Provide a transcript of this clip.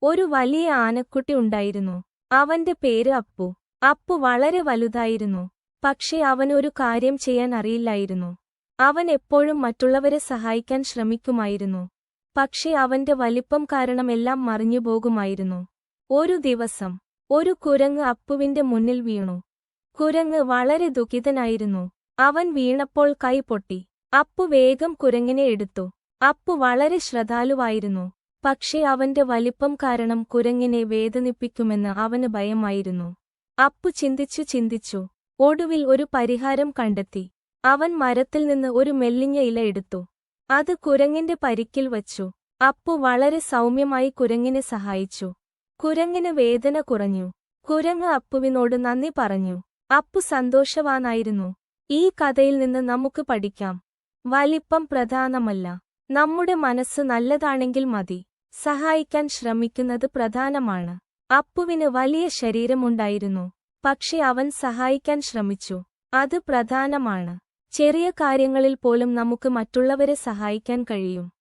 ഒരു വലിയ ആനക്കുട്ടി ഉണ്ടായിരുന്നു. അവന്റെ പേര് അപ്പു. അപ്പു വളരെ വലുതായിരുന്നു. പക്ഷേ അവനൊരു കാര്യം ചെയ്യാൻ അറിയില്ലായിരുന്നു. അവൻ എപ്പോഴും മറ്റുള്ളവരെ സഹായിക്കാൻ ശ്രമിക്കുമായിരുന്നു. പക്ഷേ അവന്റെ വലിപ്പം കാരണം എല്ലാം മറിഞ്ഞുപോകുമായിരുന്നു. ഒരു ദിവസം ഒരു കുരങ്ങ് അപ്പുവിന്റെ മുന്നിൽ വീണു. കുരങ്ങ് വളരെ ദുഃഖിതനായിരുന്നു. അവൻ വീണപ്പോൾ കൈ പൊട്ടി. അപ്പു വേഗം കുരങ്ങിനെ എടുത്തു. അപ്പു വളരെ ശ്രദ്ധാലുവായിരുന്നു. പക്ഷേ അവന്റെ വലിപ്പം കാരണം കുരങ്ങിനെ വേദനിപ്പിക്കുമെന്ന് അവന് ഭയമായിരുന്നു. അപ്പു ചിന്തിച്ചു. ഒടുവിൽ ഒരു പരിഹാരം കണ്ടെത്തി. അവൻ മരത്തിൽ നിന്ന് ഒരു മെല്ലിഞ്ഞ ഇല എടുത്തു. അത് കുരങ്ങിന്റെ പരിക്കിൽ വച്ചു. അപ്പു വളരെ സൗമ്യമായി കുരങ്ങിനെ സഹായിച്ചു. കുരങ്ങിന് വേദന കുറഞ്ഞു. കുരങ്ങ് അപ്പുവിനോട് നന്ദി പറഞ്ഞു. അപ്പു സന്തോഷവാനായിരുന്നു. ഈ കഥയിൽ നിന്ന് നമുക്ക് പഠിക്കാം. വലിപ്പം പ്രധാനമല്ല. നമ്മുടെ മനസ്സ് നല്ലതാണെങ്കിൽ മതി. സഹായിക്കാൻ ശ്രമിക്കുന്നത് പ്രധാനമാണ്. അപ്പുവിന് വലിയ ശരീരമുണ്ടായിരുന്നു. പക്ഷെ അവൻ സഹായിക്കാൻ ശ്രമിച്ചു. അത് പ്രധാനമാണ്. ചെറിയ കാര്യങ്ങളിൽ പോലും നമുക്ക് മറ്റുള്ളവരെ സഹായിക്കാൻ കഴിയും.